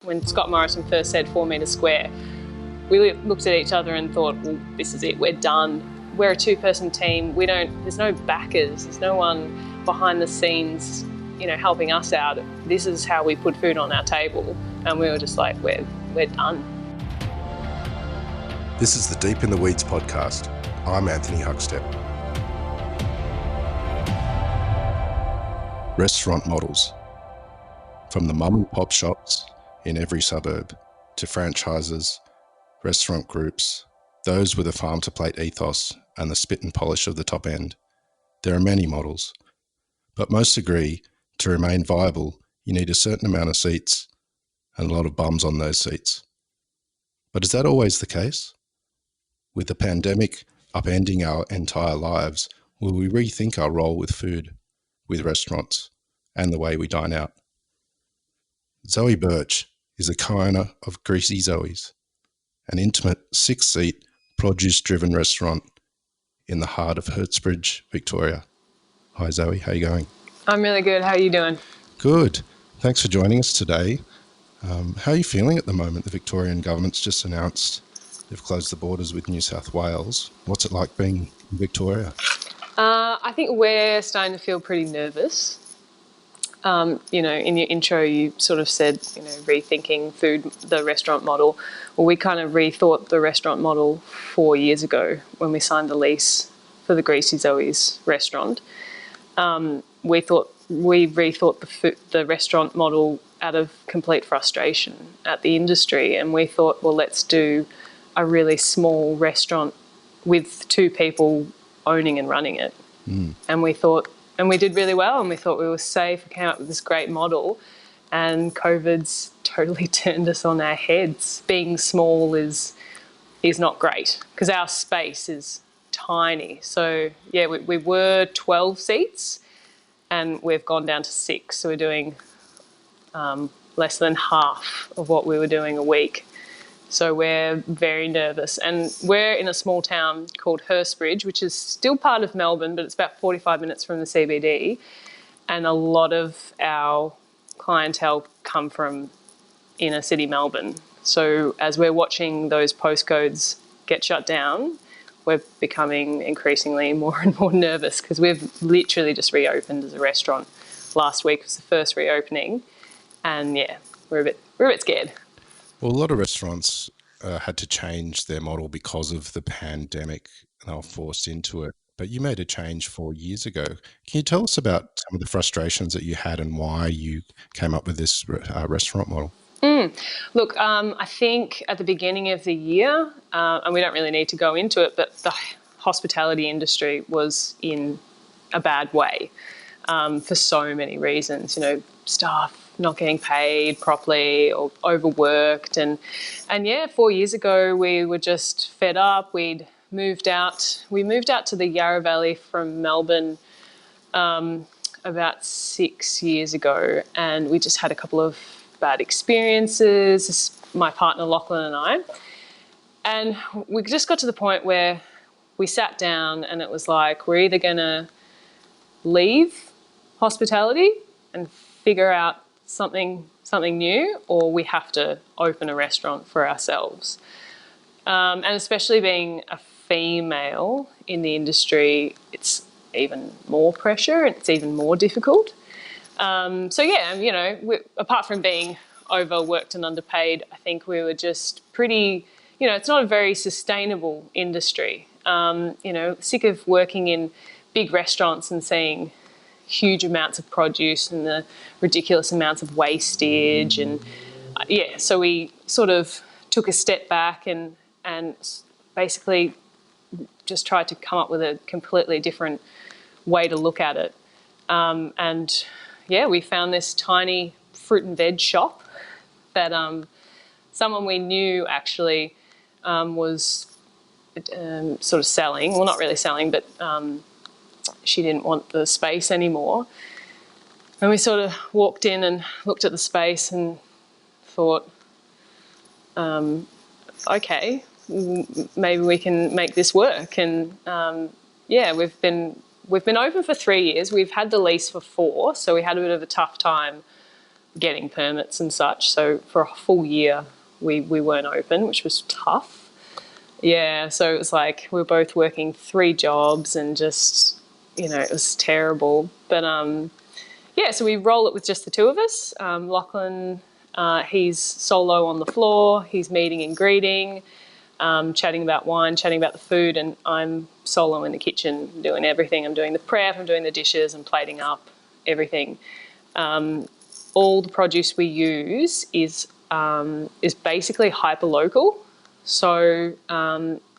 when Scott Morrison first said 4 metres square, we looked at each other and thought, well, this is it, we're done. We're a two-person team. There's no backers, there's no one behind the scenes, helping us out. This is how we put food on our table. And we were just like, we're done. This is the Deep in the Weeds podcast. I'm Anthony Huckstep. Restaurant models. From the mum and pop shops in every suburb to franchises, restaurant groups, those with a farm to plate ethos and the spit and polish of the top end. There are many models, but most agree to remain viable, you need a certain amount of seats and a lot of bums on those seats. But is that always the case? With the pandemic upending our entire lives, will we rethink our role with food, with restaurants, and the way we dine out? Zoe Birch is a co-owner of Greasy Zoe's, an intimate 6-seat, produce-driven restaurant in the heart of Hertsbridge, Victoria. Hi Zoe, how are you going? I'm really good. How are you doing? Good. Thanks for joining us today. How are you feeling at the moment? The Victorian government's just announced they've closed the borders with New South Wales. What's it like being in Victoria? I think we're starting to feel pretty nervous. In your intro, you sort of said, rethinking food, the restaurant model. Well, we kind of rethought the restaurant model 4 years ago when we signed the lease for the Greasy Zoe's restaurant. We rethought the restaurant model out of complete frustration at the industry, and we thought, well, let's do a really small restaurant with 2 people owning and running it. And we did really well, and we thought we were safe. We came up with this great model, and COVID's totally turned us on our heads. Being small is not great because our space is tiny. So yeah, we were 12 seats and we've gone down to 6. So we're doing less than half of what we were doing a week. So we're very nervous, and we're in a small town called Hertsbridge, which is still part of Melbourne, but it's about 45 minutes from the CBD. And a lot of our clientele come from inner city Melbourne. So as we're watching those postcodes get shut down, we're becoming increasingly more and more nervous because we've literally just reopened as a restaurant. Last week was the first reopening, and yeah, we're a bit scared. Well, a lot of restaurants had to change their model because of the pandemic, and they were forced into it. But you made a change 4 years ago. Can you tell us about some of the frustrations that you had and why you came up with this restaurant model? Look, I think at the beginning of the year, and we don't really need to go into it, but the hospitality industry was in a bad way for so many reasons. Staff not getting paid properly or overworked. And yeah, 4 years ago, we were just fed up. We moved out to the Yarra Valley from Melbourne about 6 years ago, and we just had a couple of bad experiences, my partner Lachlan and I. And we just got to the point where we sat down and it was like, we're either going to leave hospitality and figure out something new, or we have to open a restaurant for ourselves. And especially being a female in the industry, it's even more pressure and it's even more difficult. So yeah, apart from being overworked and underpaid, I think we were just pretty, it's not a very sustainable industry. Sick of working in big restaurants and seeing huge amounts of produce and the ridiculous amounts of wastage. And so we sort of took a step back and basically just tried to come up with a completely different way to look at it. We found this tiny fruit and veg shop that someone we knew actually was sort of selling. Well, not really selling, but she didn't want the space anymore. And we sort of walked in and looked at the space and thought, okay, maybe we can make this work. And we've been open for 3 years. We've had the lease for 4, so we had a bit of a tough time getting permits and such. So for a full year, we weren't open, which was tough. Yeah, so it was like we were both working 3 jobs and just, it was terrible. But yeah, so we roll it with just the 2 of us. Lachlan, he's solo on the floor. He's meeting and greeting, chatting about wine, chatting about the food, and I'm solo in the kitchen doing everything. I'm doing the prep, I'm doing the dishes, I'm plating up, everything. All the produce we use is basically hyperlocal, so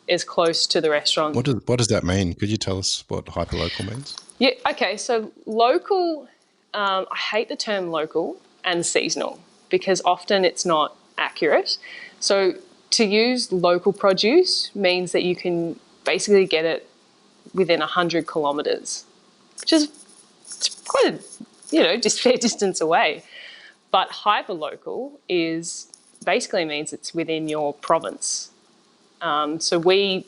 as close to the restaurant. What does that mean? Could you tell us what hyperlocal means? Yeah, okay, so local, I hate the term local and seasonal because often it's not accurate. So to use local produce means that you can basically get it within 100 kilometres, which is quite a just fair distance away. But hyperlocal basically means it's within your province. So we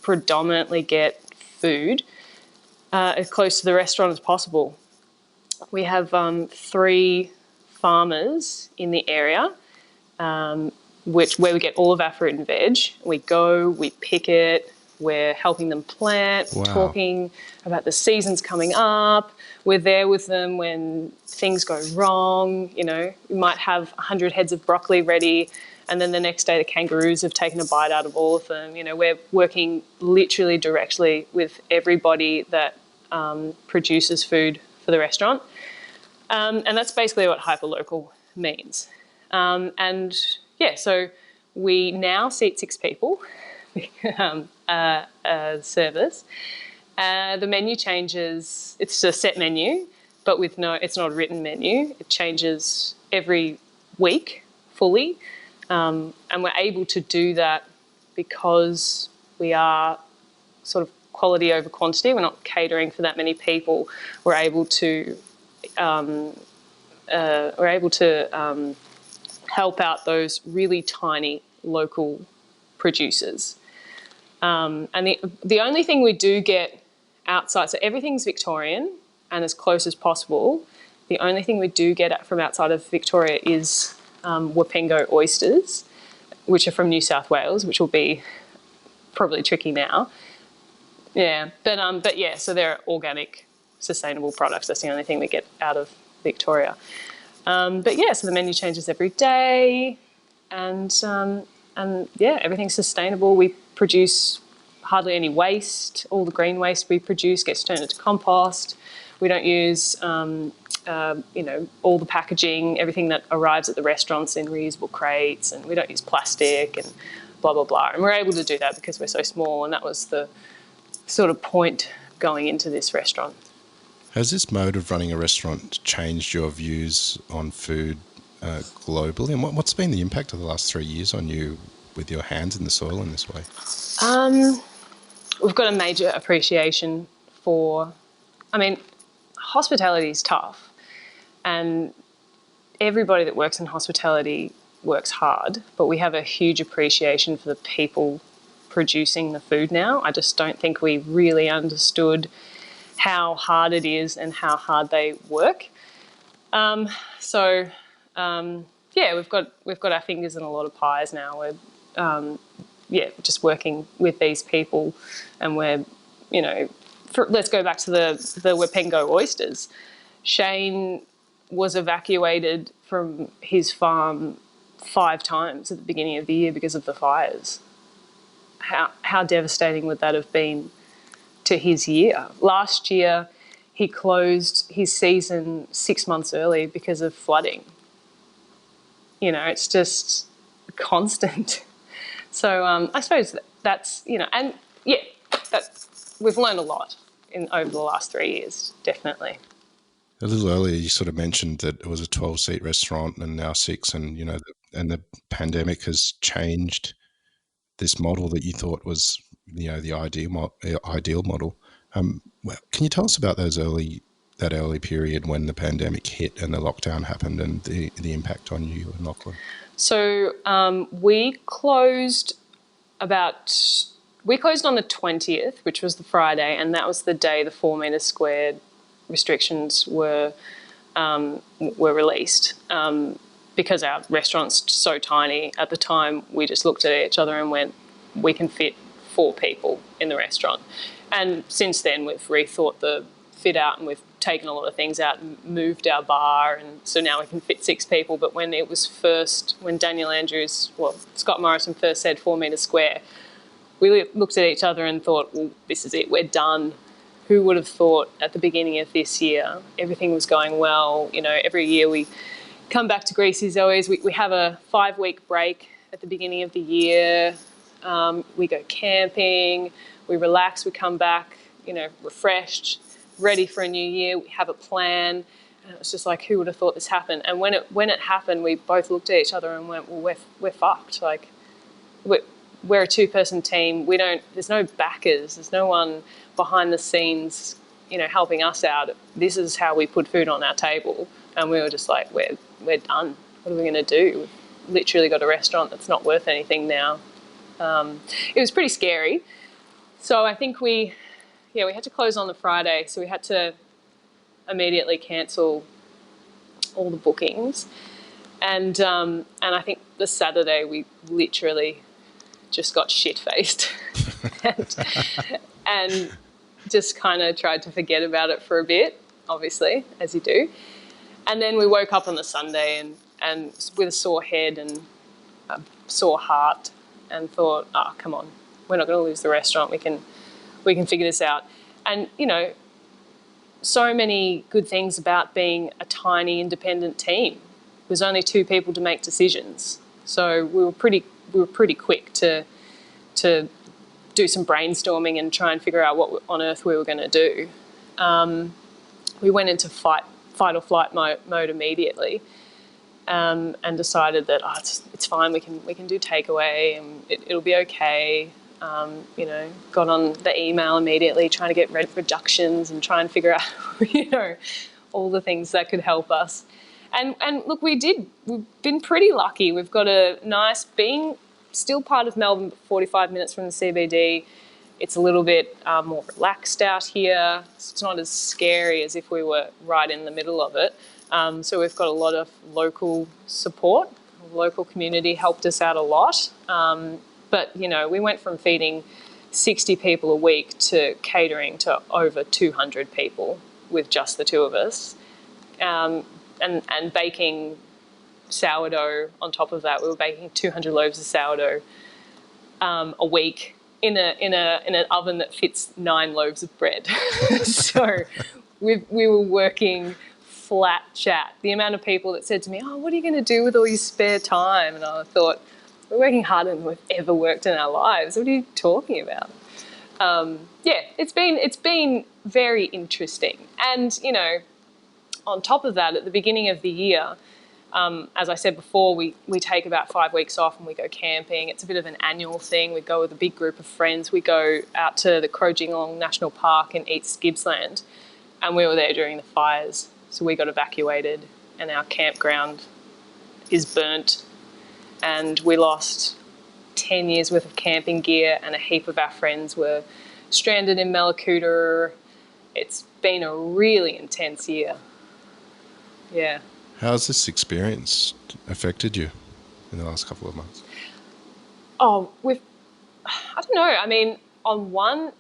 predominantly get food as close to the restaurant as possible. We have 3 farmers in the area, where we get all of our fruit and veg. We go, we pick it, we're helping them plant, Wow. talking about the seasons coming up. We're there with them when things go wrong. We might have 100 heads of broccoli ready, and then the next day the kangaroos have taken a bite out of all of them. We're working literally directly with everybody that produces food for the restaurant. And that's basically what hyperlocal means. And yeah, so we now seat 6 people service. The menu changes. It's a set menu, but it's not a written menu. It changes every week fully. And we're able to do that because we are sort of quality over quantity. We're not catering for that many people. We're able to help out those really tiny local producers. And the only thing we do get outside, so everything's Victorian and as close as possible. The only thing we do get from outside of Victoria is Wapengo oysters, which are from New South Wales, which will be probably tricky now. Yeah, but yeah, so they're organic, sustainable products. That's the only thing we get out of Victoria. But yeah, so the menu changes every day, and yeah, everything's sustainable. We produce hardly any waste. All the green waste we produce gets turned into compost. We don't use all the packaging, everything that arrives at the restaurants in reusable crates, and we don't use plastic and blah blah blah. And we're able to do that because we're so small, and that was the sort of point going into this restaurant. Has this mode of running a restaurant changed your views on food globally? And what's been the impact of the last 3 years on you with your hands in the soil in this way? We've got a major appreciation for, hospitality is tough, and everybody that works in hospitality works hard, but we have a huge appreciation for the people producing the food now. I just don't think we really understood how hard it is and how hard they work. Yeah, we've got our fingers in a lot of pies now. We're just working with these people, and we're let's go back to the Wapengo oysters. Shane was evacuated from his farm 5 times at the beginning of the year because of the fires. How devastating would that have been to his year? Last year, he closed his season 6 months early because of flooding. It's just constant. So I suppose that's, and yeah, we've learned a lot over the last 3 years, definitely. A little earlier, you sort of mentioned that it was a 12-seat restaurant and now 6, and and the pandemic has changed this model that you thought was the ideal model. Can you tell us about that early period when the pandemic hit and the lockdown happened, and the impact on you and Lachlan? So we closed on the 20th, which was the Friday, and that was the day the 4 metre squared restrictions were were released. Because our restaurant's so tiny, at the time we just looked at each other and went, we can fit 4 people in the restaurant. And since then we've rethought the fit out and we've taken a lot of things out and moved our bar, and so now we can fit 6 people. But when Daniel Andrews, Scott Morrison first said 4 metres square, we looked at each other and thought, well, this is it, we're done. Who would have thought at the beginning of this year everything was going well? You know, every year we come back to Greasy Zoe's. We have a 5-week break at the beginning of the year. We go camping, we relax, we come back, you know, refreshed, ready for a new year. We have a plan. And it was just like, who would have thought this happened? And when it happened, we both looked at each other and went, well, we're fucked. Like, we're a 2-person team. There's no backers. There's no one behind the scenes, you know, helping us out. This is how we put food on our table. And we were just like, we're done. What are we going to do? We've literally got a restaurant that's not worth anything now. It was pretty scary. So I think we had to close on the Friday. So we had to immediately cancel all the bookings. And I think the Saturday we literally just got shit-faced and just kind of tried to forget about it for a bit, obviously, as you do. And then we woke up on the Sunday and with a sore head and a sore heart and thought, oh, come on, we're not going to lose the restaurant. We can figure this out. And, you know, so many good things about being a tiny independent team. There's only 2 people to make decisions. So we were pretty quick to do some brainstorming and try and figure out what on earth we were going to do. We went into fight or flight mode immediately, and decided that it's fine. We can do takeaway and it'll be okay. You know, got on the email immediately, trying to get rent reductions and try and figure out, you know, all the things that could help us. And look, we've been pretty lucky. We've got a nice, being still part of Melbourne, but 45 minutes from the CBD. It's a little bit more relaxed out here. It's not as scary as if we were right in the middle of it. So we've got a lot of local support. The local community helped us out a lot. But, you know, we went from feeding 60 people a week to catering to over 200 people with just the 2 of us. And baking sourdough on top of that. We were baking 200 loaves of sourdough a week in an oven that fits 9 loaves of bread. So we were working flat chat. The amount of people that said to me, oh, what are you going to do with all your spare time? And I thought, we're working harder than we've ever worked in our lives. What are you talking about? Yeah, it's been very interesting. And, you know, on top of that, at the beginning of the year, as I said before, we take about 5 weeks off and we go camping. It's a bit of an annual thing. We go with a big group of friends. We go out to the Crojingong National Park in East Gippsland, and we were there during the fires. So we got evacuated and our campground is burnt, and we lost 10 years worth of camping gear, and a heap of our friends were stranded in Mallacoota. It's been a really intense year. Yeah. How has this experience affected you in the last couple of months? Oh, I don't know. I mean, on one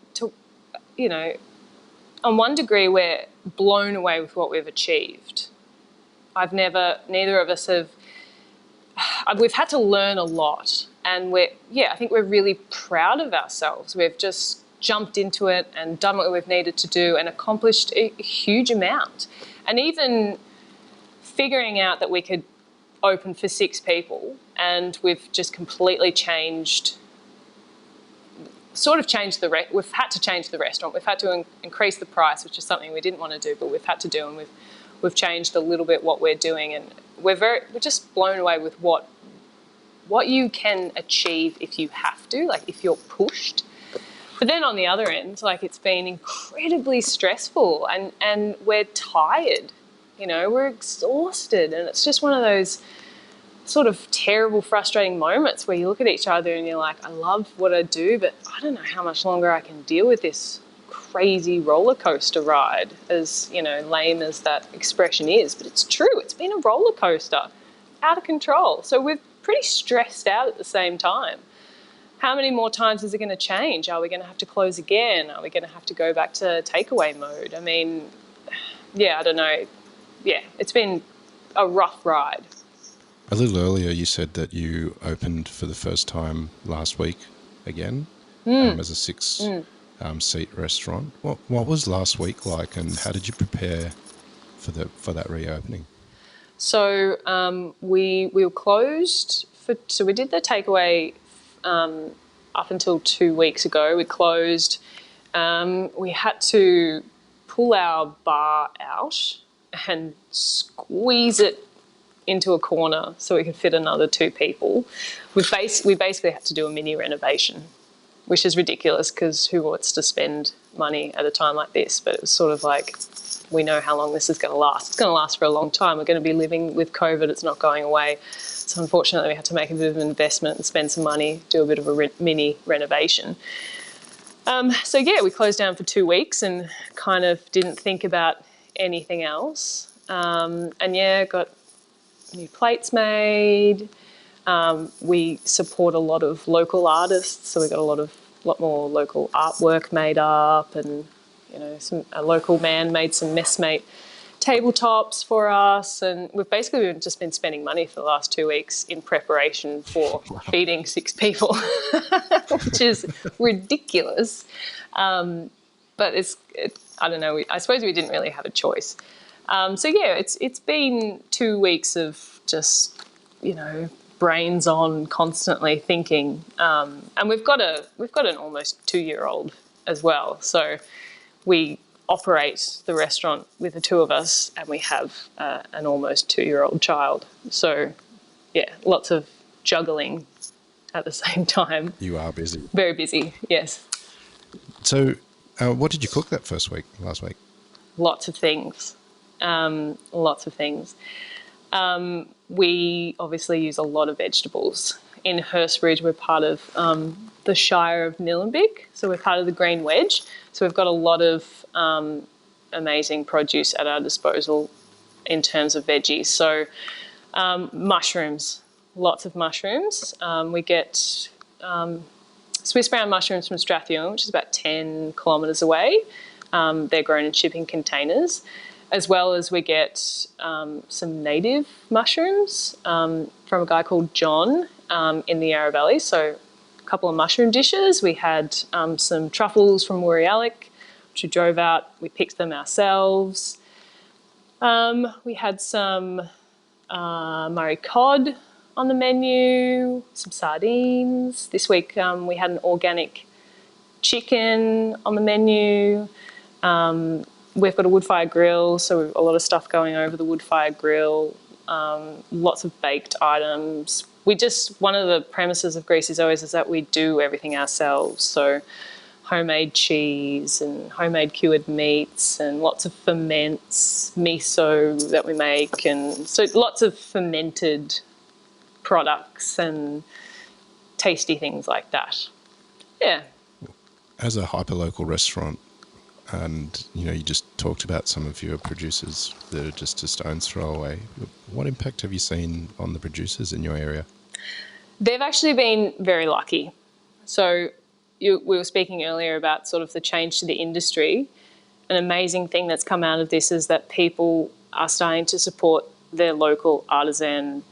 degree, we're blown away with what we've achieved. Neither of us have, we've had to learn a lot, and I think we're really proud of ourselves. We've just jumped into it and done what we've needed to do and accomplished a huge amount. And even figuring out that we could open for 6 people, and we've just completely we've had to change the restaurant. We've had to increase the price, which is something we didn't want to do, but we've had to do, and we've changed a little bit what we're doing, and we're just blown away with what you can achieve if you have to, like if you're pushed. But then on the other end, like, it's been incredibly stressful, and we're tired. You know, we're exhausted, and it's just one of those sort of terrible, frustrating moments where you look at each other and you're like, I love what I do, but I don't know how much longer I can deal with this crazy roller coaster ride, as, you know, lame as that expression is, but it's true. It's been a roller coaster, out of control. So we're pretty stressed out at the same time. How many more times is it going to change? Are we going to have to close again? Are we going to have to go back to takeaway mode? I mean, yeah, I don't know. Yeah, it's been a rough ride. A little earlier, you said that you opened for the first time last week again as a six-seat restaurant. What was last week like, and how did you prepare for that reopening? So we were closed so we did the takeaway up until 2 weeks ago. We closed. We had to pull our bar out and squeeze it into a corner so we could fit another 2 people. We basically had to do a mini renovation, which is ridiculous because who wants to spend money at a time like this? But it was sort of like, we know how long this is going to last. It's going to last for a long time. We're going to be living with COVID. It's not going away. So unfortunately, we had to make a bit of an investment and spend some money, do a bit of a mini renovation. So yeah, we closed down for 2 weeks and kind of didn't think about anything else. And yeah, got new plates made. We support a lot of local artists, so we got a lot more local artwork made up, and you know, a local man made some messmate tabletops for us, and we've basically just been spending money for the last 2 weeks in preparation for feeding 6 people, which is ridiculous. But I don't know. I suppose we didn't really have a choice. So yeah, it's been 2 weeks of just, you know, brains on, constantly thinking, and we've got an almost 2-year-old as well. So we operate the restaurant with the 2 of us, and we have an almost 2-year-old child. So yeah, lots of juggling at the same time. You are busy. Very busy, yes. So what did you cook that last week? Lots of things. Lots of things. We obviously use a lot of vegetables. In Hurstbridge, we're part of the Shire of Nillumbik, so we're part of the Green Wedge. So we've got a lot of amazing produce at our disposal in terms of veggies. So mushrooms, lots of mushrooms. We get Swiss brown mushrooms from Strathewen, which is about 10 kilometres away. They're grown in shipping containers, as well as we get some native mushrooms from a guy called John in the Yarra Valley. So a couple of mushroom dishes. We had some truffles from Wooriallic, which we drove out. We picked them ourselves. We had some Murray cod on the menu, some sardines. This week we had an organic chicken on the menu. We've got a wood fire grill, so we've a lot of stuff going over the wood fire grill. Lots of baked items. One of the premises of Greasy Zoe's is that we do everything ourselves. So homemade cheese and homemade cured meats and lots of ferments, miso that we make, and so lots of fermented products and tasty things like that. Yeah. As a hyperlocal restaurant, and you just talked about some of your producers that are just a stone's throw away. What impact have you seen on the producers in your area? They've actually been very lucky. So we were speaking earlier about sort of the change to the industry. An amazing thing that's come out of this is that people are starting to support their local artisan,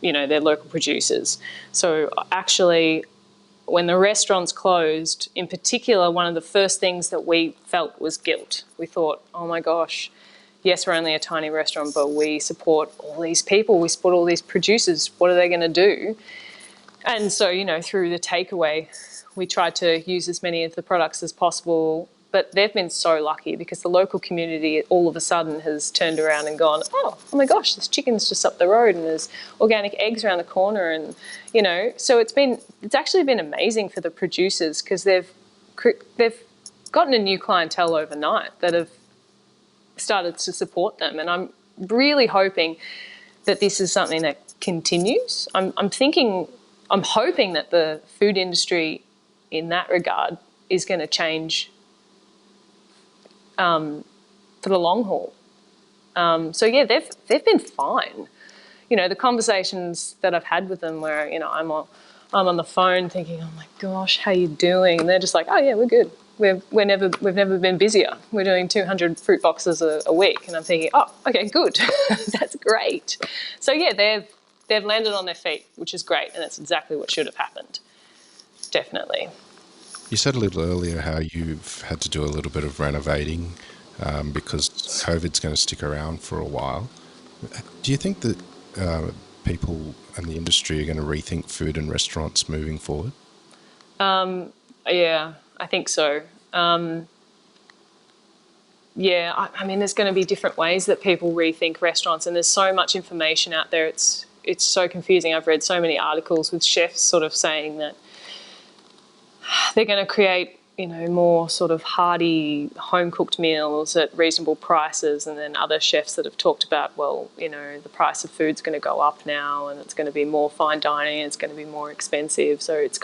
their local producers. So actually, when the restaurants closed, in particular, one of the first things that we felt was guilt. We thought, oh my gosh, yes, we're only a tiny restaurant, but we support all these people, we support all these producers. What are they going to do? And so, through the takeaway, we tried to use as many of the products as possible, but they've been so lucky because the local community all of a sudden has turned around and gone, oh my gosh, there's chickens just up the road and there's organic eggs around the corner, and so it's actually been amazing for the producers because they've gotten a new clientele overnight that have started to support them, and I'm really hoping that this is something that continues. I'm hoping that the food industry in that regard is going to change for the long haul. So yeah, they've been fine. You know, the conversations that I've had with them where, you know, I'm on the phone thinking, oh my gosh, how you doing? And they're just like, oh yeah, we're good. We've never been busier. We're doing 200 fruit boxes a week. And I'm thinking, oh, okay, good. That's great. So yeah, they've landed on their feet, which is great. And that's exactly what should have happened. Definitely. You said a little earlier how you've had to do a little bit of renovating because COVID's going to stick around for a while. Do you think that people and the industry are going to rethink food and restaurants moving forward? Yeah, I think so. Yeah, I mean, there's going to be different ways that people rethink restaurants, and there's so much information out there. It's so confusing. I've read so many articles with chefs sort of saying that they're going to create, you know, more sort of hearty home-cooked meals at reasonable prices, and then other chefs that have talked about, well, you know, the price of food's going to go up now and it's going to be more fine dining, it's going to be more expensive. So it's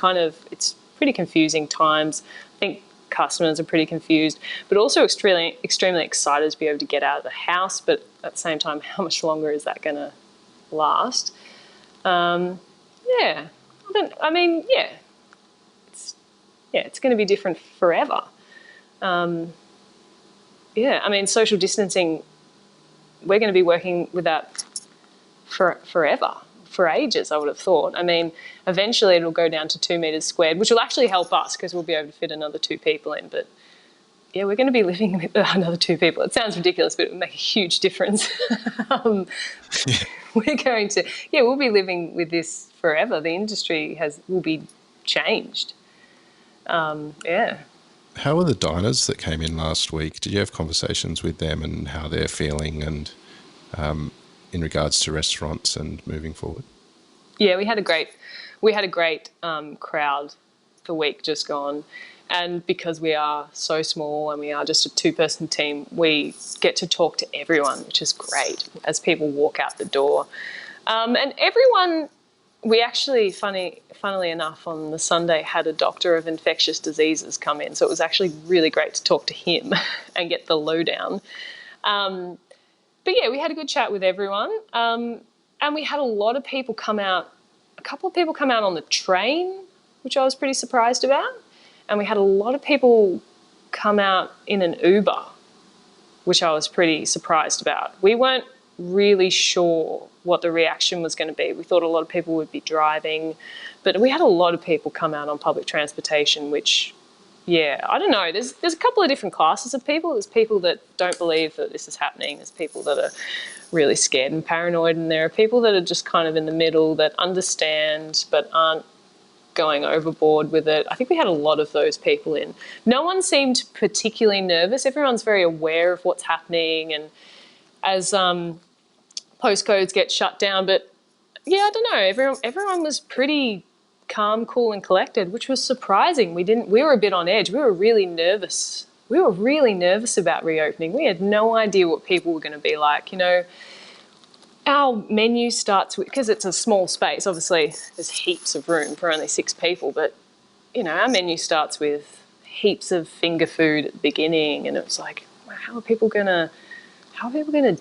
pretty confusing times. I think customers are pretty confused, but also extremely excited to be able to get out of the house, but at the same time, how much longer is that going to last? Yeah. It's going to be different forever. I mean, social distancing, we're going to be working with that forever, for ages, I would have thought. I mean, eventually it'll go down to 2 meters squared, which will actually help us because we'll be able to fit another 2 people in. But yeah, we're going to be living with another 2 people. It sounds ridiculous, but it would make a huge difference. We'll be living with this forever. The industry will be changed. Yeah. How were the diners that came in last week? Did you have conversations with them and how they're feeling and in regards to restaurants and moving forward? Yeah, we had a great crowd the week just gone. And because we are so small and we are just a 2-person team, we get to talk to everyone, which is great as people walk out the door. And everyone, we actually, funnily enough, on the Sunday had a doctor of infectious diseases come in. So it was actually really great to talk to him and get the lowdown. But yeah, we had a good chat with everyone. And we had a lot of people come out, a couple of people come out on the train, which I was pretty surprised about. And we had a lot of people come out in an Uber, which I was pretty surprised about. We weren't really sure what the reaction was going to be. We thought a lot of people would be driving, but we had a lot of people come out on public transportation, which, yeah, I don't know. There's a couple of different classes of people. There's people that don't believe that this is happening. There's people that are really scared and paranoid, and there are people that are just kind of in the middle that understand but aren't going overboard with it. I think we had a lot of those people in. No one seemed particularly nervous. Everyone's very aware of what's happening, and as postcodes get shut down, but yeah, I don't know. Everyone was pretty calm, cool, and collected, which was surprising. We were a bit on edge. We were really nervous. We were really nervous about reopening. We had no idea what people were going to be like. You know, our menu starts with, because it's a small space, obviously there's heaps of room for only 6 people, but you know, our menu starts with heaps of finger food at the beginning, and it was like, wow, how are people going to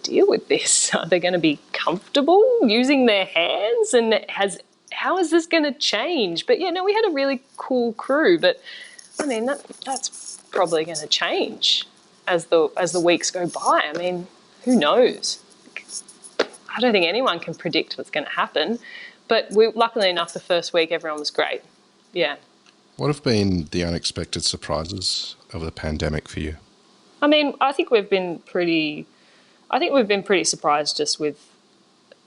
deal with this? Are they going to be comfortable using their hands? And how is this going to change? But yeah, no, we had a really cool crew, but I mean, that's probably going to change as the weeks go by. I mean, who knows? I don't think anyone can predict what's going to happen, but luckily enough, the first week everyone was great. Yeah. What have been the unexpected surprises of the pandemic for you? I mean, I think we've been pretty surprised just with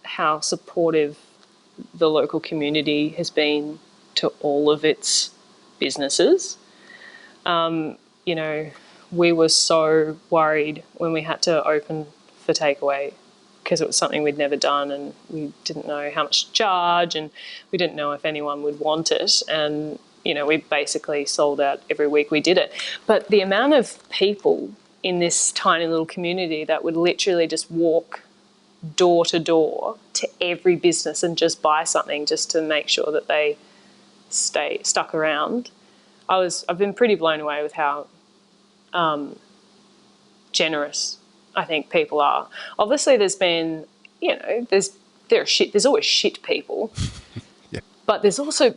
how supportive the local community has been to all of its businesses. You know, we were so worried when we had to open for takeaway because it was something we'd never done, and we didn't know how much to charge, and we didn't know if anyone would want it. And, you know, we basically sold out every week we did it. But the amount of people in this tiny little community that would literally just walk door to door to every business and just buy something just to make sure that they stuck around. I've been pretty blown away with how generous I think people are. Obviously, there's been, there's always shit people, Yeah. but there's also,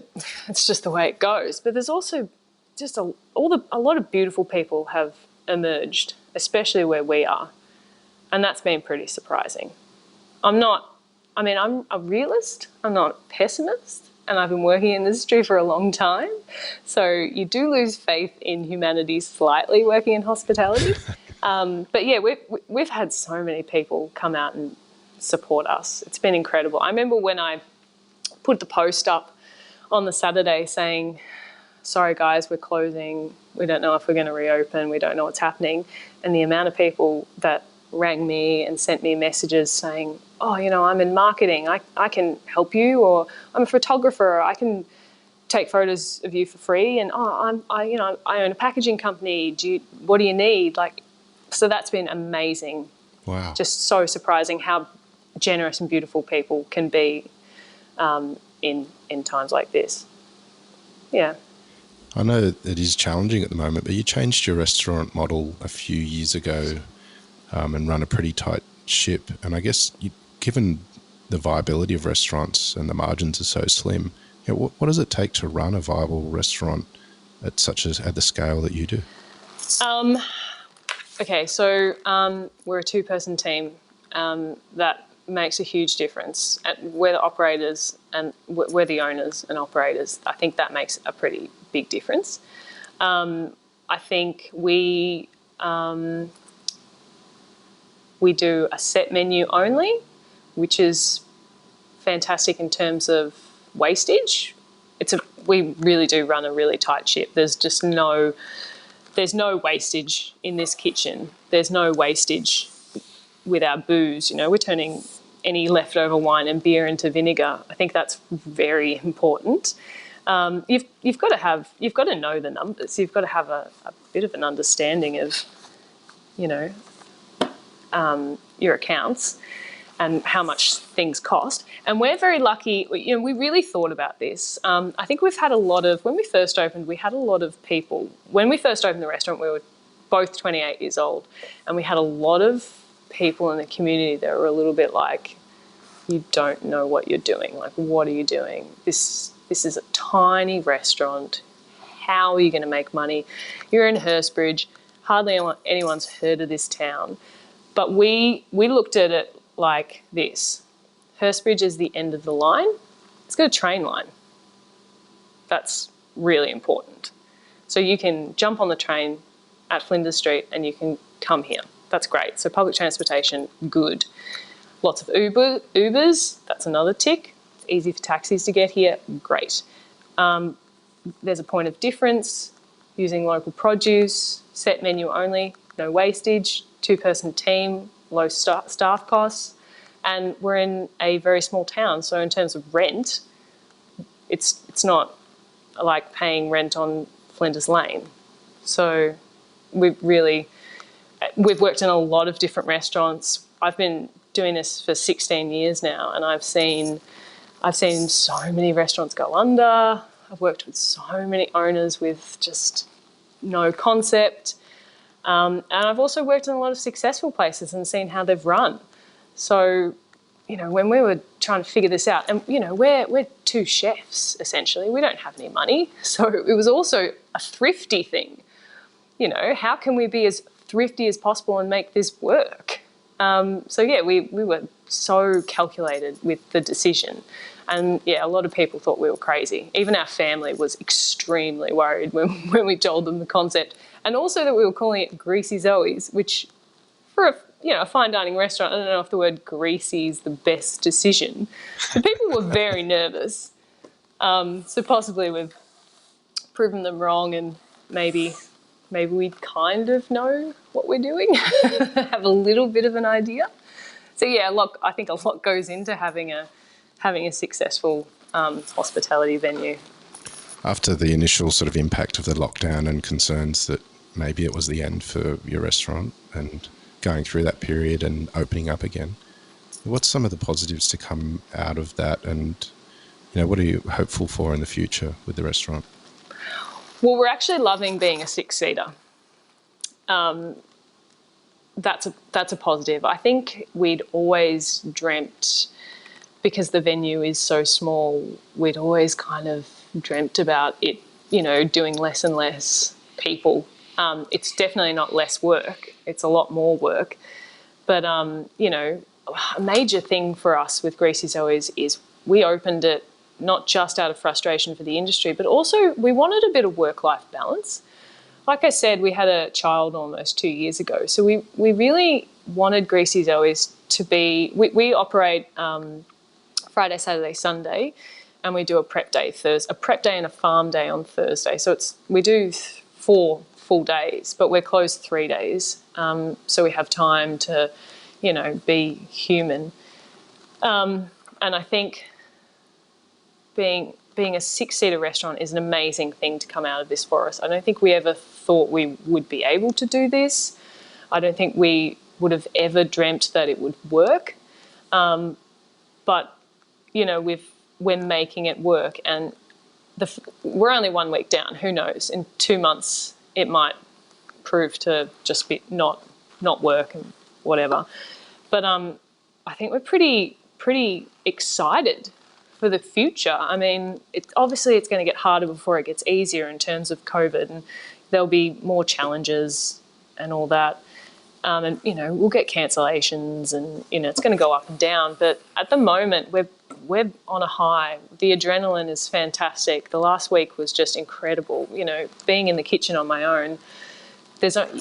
it's just the way it goes. But there's also just a lot of beautiful people have emerged, especially where we are, and that's been pretty surprising. I'm a realist. I'm not a pessimist, and I've been working in this industry for a long time. So you do lose faith in humanity slightly working in hospitality. But yeah, we've had so many people come out and support us. It's been incredible. I remember when I put the post up on the Saturday saying, sorry guys, we're closing. We don't know if we're going to reopen. We don't know what's happening. And the amount of people that rang me and sent me messages saying, oh, I'm in marketing. I can help you, or I'm a photographer. I can take photos of you for free. And I own a packaging company. What do you need? So that's been amazing. Wow. Just so surprising how generous and beautiful people can be in times like this. Yeah. I know it is challenging at the moment, but you changed your restaurant model a few years ago and run a pretty tight ship. And I guess given the viability of restaurants and the margins are so slim, what does it take to run a viable restaurant at the scale that you do? Okay, so we're a two-person team. That makes a huge difference. We're the operators and we're the owners and operators. I think that makes a pretty big difference. I think we do a set menu only, which is fantastic in terms of wastage. We really do run a really tight ship. There's no wastage in this kitchen. There's no wastage with our booze. We're turning any leftover wine and beer into vinegar. I think that's very important. You've got to know the numbers. You've got to have a bit of an understanding of, your accounts and how much things cost. And we're very lucky. We really thought about this. I think we've had when we first opened, we had a lot of people. When we first opened the restaurant, we were both 28 years old, and we had a lot of people in the community that were a little bit like, you don't know what you're doing. Like, what are you doing? This is a tiny restaurant. How are you going to make money? You're in Hurstbridge. Hardly anyone's heard of this town. But we looked at it like this. Hurstbridge is the end of the line. It's got a train line. That's really important. So you can jump on the train at Flinders Street and you can come here. That's great. So public transportation, good. Lots of Ubers, that's another tick. It's easy for taxis to get here, great. There's a point of difference, using local produce, set menu only, no wastage, two-person team, low staff costs, and we're in a very small town, so in terms of rent, it's not like paying rent on Flinders Lane. So we've worked in a lot of different restaurants. I've been doing this for 16 years now, and I've seen so many restaurants go under. I've worked with so many owners with just no concept. And I've also worked in a lot of successful places and seen how they've run. So, when we were trying to figure this out, and, we're two chefs, essentially. We don't have any money. So it was also a thrifty thing. How can we be as thrifty as possible and make this work? We were so calculated with the decision. And, a lot of people thought we were crazy. Even our family was extremely worried when we told them the concept. And also that we were calling it Greasy Zoe's, which for a fine dining restaurant, I don't know if the word greasy is the best decision. So people were very nervous. So possibly we've proven them wrong, and maybe we kind of know what we're doing, have a little bit of an idea. So I think a lot goes into having a successful hospitality venue. After the initial sort of impact of the lockdown and concerns that maybe it was the end for your restaurant, and going through that period and opening up again, what's some of the positives to come out of that, and what are you hopeful for in the future with the restaurant? Well, we're actually loving being a 6-seater. that's a positive. I think we'd always dreamt, because the venue is so small, we'd always kind of dreamt about it, doing less and less people. It's definitely not less work. It's a lot more work. But, a major thing for us with Greasy Zoe is we opened it not just out of frustration for the industry, but also we wanted a bit of work-life balance. Like I said, we had a child almost 2 years ago. So we really wanted Greasy Zoe's to be, we operate Friday, Saturday, Sunday, and we do a prep day and a farm day on Thursday. So we do 4 full days, but we're closed 3 days. So we have time to, be human. And I think being a 6-seater restaurant is an amazing thing to come out of this for us. I don't think we ever thought we would be able to do this. I don't think we would have ever dreamt that it would work. But, we're making it work, and we're only 1 week down. Who knows? In 2 months, it might prove to just be not work and whatever. But I think we're pretty excited for the future. I mean, obviously it's going to get harder before it gets easier in terms of COVID, and there'll be more challenges and all that. And, we'll get cancellations and, it's going to go up and down. But at the moment, we're on a high. The adrenaline is fantastic. The last week was just incredible. Being in the kitchen on my own,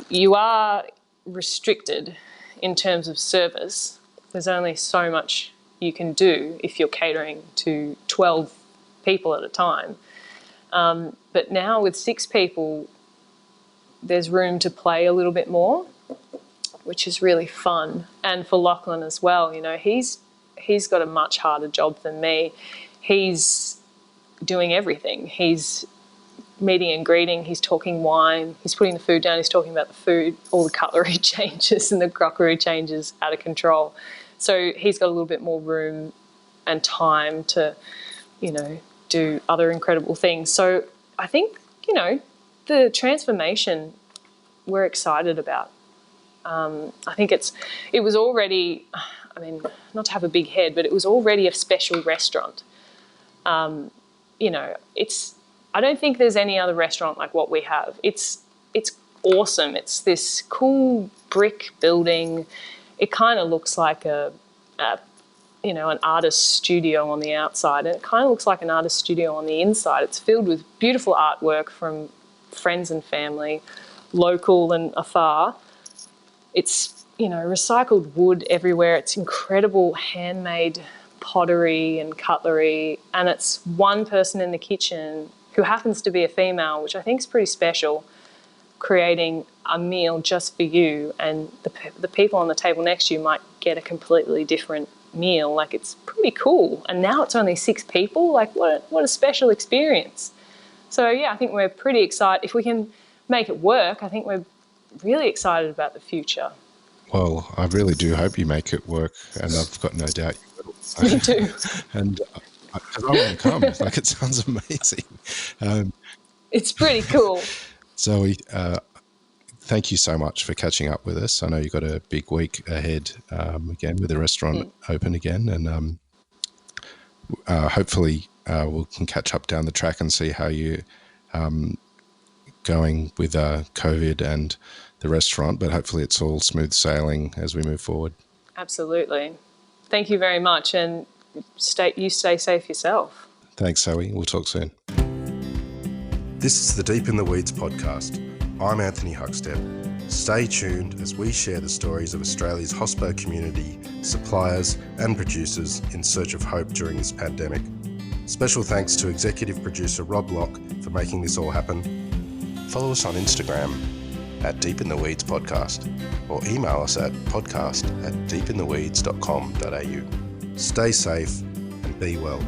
you are restricted in terms of service. There's only so much you can do if you're catering to 12 people at a time. But now with 6 people, there's room to play a little bit more, which is really fun. And for Lachlan as well, he's got a much harder job than me. He's doing everything. He's meeting and greeting, he's talking wine, he's putting the food down, he's talking about the food, all the cutlery changes and the crockery changes out of control. So he's got a little bit more room and time to, do other incredible things. So I think, the transformation we're excited about. I think it was already, not to have a big head, but it was already a special restaurant. I don't think there's any other restaurant like what we have. It's awesome. It's this cool brick building. It kind of looks like an artist studio on the outside, and it kind of looks like an artist studio on the inside. It's filled with beautiful artwork from friends and family, local and afar. It's, recycled wood everywhere. It's incredible handmade pottery and cutlery, and it's one person in the kitchen who happens to be a female, which I think is pretty special, creating a meal just for you, and the people on the table next to you might get a completely different meal. Like, it's pretty cool. And now it's only 6 people. Like, what a special experience. So, yeah, I think we're pretty excited. If we can make it work, I think we're really excited about the future. Well, I really do hope you make it work, and I've got no doubt you will. Me too. And because I want to come. Like, it sounds amazing. It's pretty cool. Zoe, thank you so much for catching up with us. I know you've got a big week ahead again with the restaurant open again, and hopefully we can catch up down the track and see how you going with COVID and the restaurant, but hopefully it's all smooth sailing as we move forward. Absolutely. Thank you very much, and you stay safe yourself. Thanks, Zoe. We'll talk soon. This is the Deep in the Weeds podcast. I'm Anthony Huckstep. Stay tuned as we share the stories of Australia's hospo community, suppliers and producers in search of hope during this pandemic. Special thanks to executive producer Rob Locke for making this all happen. Follow us on Instagram at Deep in the Weeds Podcast, or email us at podcast@deepintheweeds.com.au. Stay safe and be well.